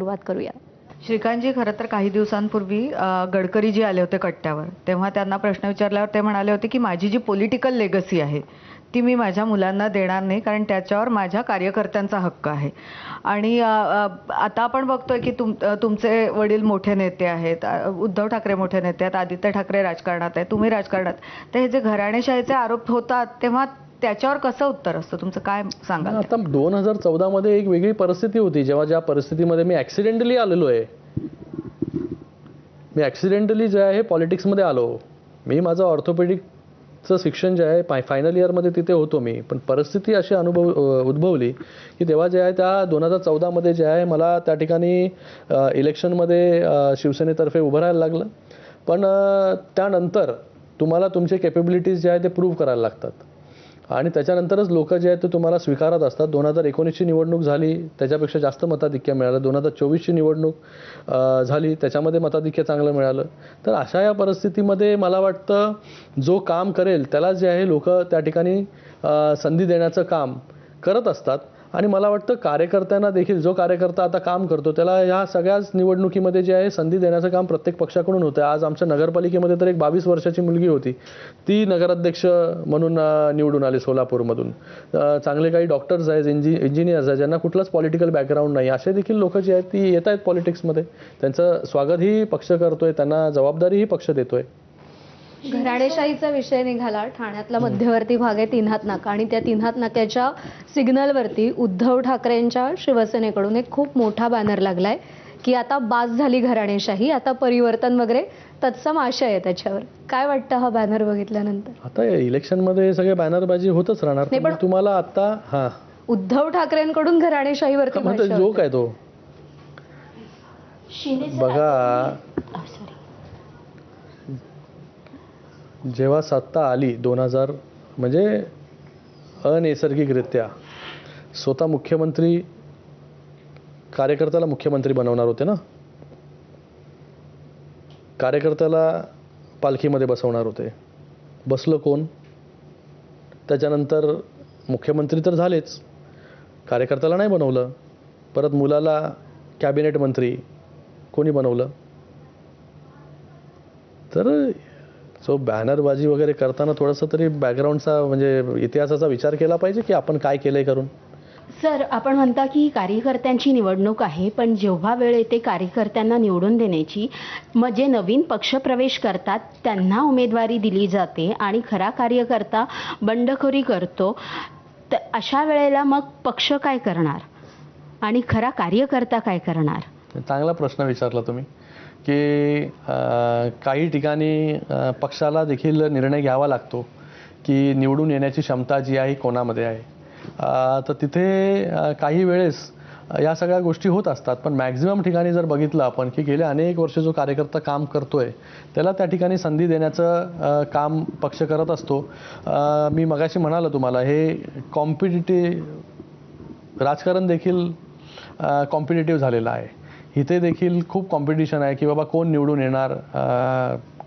सुरुवात करूया. श्रीकांतजी, खरं तर काही दिवसांपूर्वी गडकरीजी आले होते कट्ट्यावर, तेव्हा त्यांना प्रश्न विचारल्यावर ते म्हणाले होते की माझी जी पॉलिटिकल लेगसी आहे ती मी माझ्या मुलांना देणार नाही, कारण त्याच्यावर माझ्या कार्यकर्त्यांचा हक्क आहे. आणि आता आपण बघतोय की तुमचे वडील मोठे नेते आहेत, उद्धव ठाकरे मोठे नेते आहेत, आदित्य ठाकरे राजकारणात आहेत, तुम्ही राजकारणात, तर हे जे घराणेशाहीचे आरोप होतात तेव्हा त्याच्यावर कसं उत्तर असतं तुमचं, काय सांगाल? आता 2014 मध्ये एक वेगळी परिस्थिती होती, जेव्हा ज्या परिस्थितीमध्ये मी ॲक्सिडेंटली आलेलो आहे. मी ॲक्सिडेंटली जे आहे पॉलिटिक्समध्ये आलो. मी माझं ऑर्थोपेडिकचं शिक्षण जे आहे फायनल इयरमध्ये तिथे होतो मी, पण परिस्थिती अशी उद्भवली की तेव्हा जे आहे त्या 2014 मध्ये जे आहे मला त्या ठिकाणी इलेक्शनमध्ये शिवसेनेतर्फे उभं राहायला लागलं. पण त्यानंतर तुम्हाला तुमचे कॅपेबिलिटीज जे आहे ते प्रूव्ह करायला लागतात आणि त्याच्यानंतरच लोक जे आहेत ते तुम्हाला स्वीकारत असतात. 2019ची निवडणूक झाली, त्याच्यापेक्षा जास्त मताधिक्य मिळालं. 2024ची निवडणूक झाली, त्याच्यामध्ये मताधिक्य चांगलं मिळालं. तर अशा या परिस्थितीमध्ये मला वाटतं जो काम करेल त्याला जे आहे लोक त्या ठिकाणी संधी देण्याचं काम करत असतात. आणि मला वाटतं कार्यकर्त्यांना देखील, जो कार्यकर्ता आता काम करतो त्याला ह्या सगळ्याच निवडणुकीमध्ये जे आहे संधी देण्याचं काम प्रत्येक पक्षाकडून होतं. आज आमच्या नगरपालिकेमध्ये तर एक 22 वर्षाची मुलगी होती, ती नगराध्यक्ष म्हणून निवडून आली सोलापूरमधून. चांगले काही डॉक्टर्स आहेत, इंजिनियर्स आहेत, ज्यांना कुठलंच पॉलिटिकल बॅकग्राऊंड नाही, असे देखील लोक जे आहेत ती येत आहेत पॉलिटिक्समध्ये. त्यांचं स्वागतही पक्ष करतोय, त्यांना जबाबदारीही पक्ष देतोय. घराणेशाहीचा विषय निघाला. ठाण्यातला मध्यवर्ती भाग आहे तीन हात नाका, आणि त्या तीन हात नाक्याच्या सिग्नलवरती उद्धव ठाकरेंच्या शिवसेनेकडून एक खूप मोठा बॅनर लागलाय की आता बास झाली घराणेशाही, आता परिवर्तन वगैरे तत्सम आशय आहे त्याच्यावर. काय वाटतं हा बॅनर बघितल्यानंतर? आता इलेक्शनमध्ये सगळे बॅनरबाजी होतच राहणार. पण तुम्हाला आता उद्धव ठाकरेंकडून घराणेशाहीवरती जोक आहे तो. बघा, जेव्हा सत्ता आली 2000 म्हणजे अनैसर्गिकरित्या स्वतः मुख्यमंत्री कार्यकर्त्याला मुख्यमंत्री बनवणार होते ना, कार्यकर्त्याला पालखीमध्ये बसवणार होते. बसलं कोण? त्याच्यानंतर मुख्यमंत्री तर झालेच, कार्यकर्त्याला नाही बनवलं. परत मुलाला कॅबिनेट मंत्री कोणी बनवलं? तर सो बॅनरबाजी वगैरे करताना थोडंसं तरी बॅकग्राऊंडचा म्हणजे इतिहासाचा विचार केला पाहिजे की आपण काय केलंय करून. सर, आपण म्हणता की कार्यकर्त्यांची निवडणूक आहे, पण जेव्हा वेळ येते कार्यकर्त्यांना निवडून देण्याची, मग जे नवीन पक्षप्रवेश करतात त्यांना उमेदवारी दिली जाते आणि खरा कार्यकर्ता बंडखोरी करतो. तर अशा वेळेला मग पक्ष काय करणार आणि खरा कार्यकर्ता काय करणार? चांगला प्रश्न विचारला तुम्ही की काही ठिकाणी पक्षाला देखील निर्णय घ्यावा लागतो की निवडून येण्याची क्षमता जी आहे कोणामध्ये आहे. तर तिथे काही वेळेस या सगळ्या गोष्टी होत असतात. पण मॅक्झिमम ठिकाणी जर बघितलं आपण की गेले अनेक वर्ष जो कार्यकर्ता काम करतोय त्याला त्या ठिकाणी संधी देण्याचं काम पक्ष करत असतो. मी मगाशी म्हणालो तुम्हाला, हे कॉम्पिटिटिव्ह राजकारण देखील कॉम्पिटिटिव्ह झालेलं आहे. इथे देखील खूप कॉम्पिटिशन आहे की बाबा कोण निवडून येणार,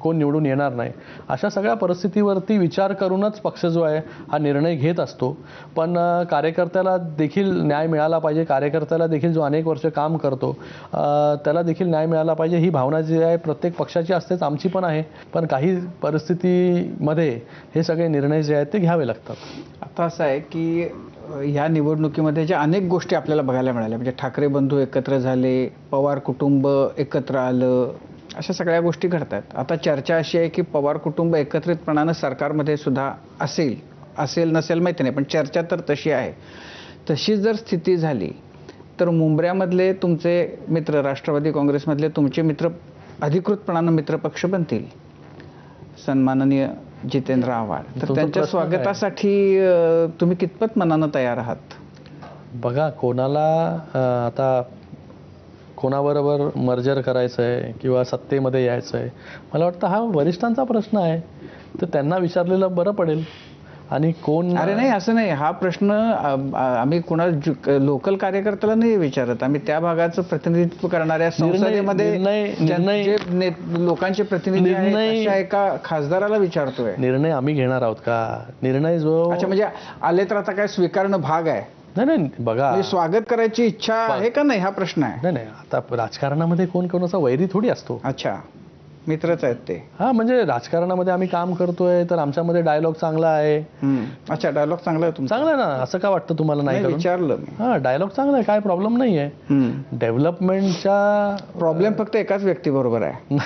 कोण निवडून येणार नाही. अशा सगळ्या परिस्थितीवरती विचार करूनच पक्ष जो आहे हा निर्णय घेत असतो. पण कार्यकर्त्याला देखील न्याय मिळाला पाहिजे, कार्यकर्त्याला देखील जो अनेक वर्ष काम करतो त्याला देखील न्याय मिळाला पाहिजे, ही भावना जी आहे प्रत्येक पक्षाची असतेच, आमची पण आहे. पण काही परिस्थितीमध्ये हे सगळे निर्णय जे आहेत ते घ्यावे लागतात. आता असं आहे की ह्या निवडणुकीमध्ये ज्या अनेक गोष्टी आपल्याला बघायला मिळाल्या, म्हणजे ठाकरे बंधू एकत्र झाले, पवार कुटुंब एकत्र आलं, अशा सगळ्या गोष्टी घडतात. आता चर्चा अशी आहे की पवार कुटुंब एकत्रितपणानं सरकारमध्ये सुद्धा असेल नसेल माहिती नाही, पण चर्चा तर तशी आहे. तशी जर स्थिती झाली तर मुंबऱ्यामधले तुमचे मित्र, राष्ट्रवादी काँग्रेसमधले तुमचे मित्र अधिकृतपणानं मित्रपक्ष बनतील, सन्माननीय जितेंद्र आव्हाड. तर त्यांच्या स्वागतासाठी तुम्ही कितपत मनानं तयार आहात? बघा, कोणाला आता कोणाबरोबर मर्जर करायचं आहे किंवा सत्तेमध्ये यायचं आहे, मला वाटतं हा वरिष्ठांचा प्रश्न आहे. तर त्यांना विचारलेलं बरं पडेल. आणि कोण, अरे नाही, असं नाही. हा प्रश्न आम्ही कोणा लोकल कार्यकर्त्याला नाही विचारत, आम्ही त्या भागाचं प्रतिनिधित्व करणाऱ्या संसदेमध्ये लोकांचे प्रतिनिधी अशा एका खासदाराला विचारतोय. निर्णय आम्ही घेणार आहोत का? निर्णय जो अच्छा, म्हणजे आले तर आता काय स्वीकारणं भाग आहे? नाही बघा, म्हणजे स्वागत करायची इच्छा आहे का नाही हा प्रश्न आहे. नाही आता राजकारणामध्ये कोण कोणाचा वैरी थोडी असतो. अच्छा, मित्रच आहेत ते. हा, म्हणजे राजकारणामध्ये आम्ही काम करतोय तर आमच्यामध्ये डायलॉग चांगला आहे. अच्छा, डायलॉग चांगला आहे तुमचा. चांगला आहे ना, असं का वाटतं तुम्हाला नाही करून? विचारलं मी. हा, डायलॉग चांगला आहे, काय प्रॉब्लेम नाहीये. डेव्हलपमेंटच्या प्रॉब्लेम फक्त एकाच व्यक्ती बरोबर आहे.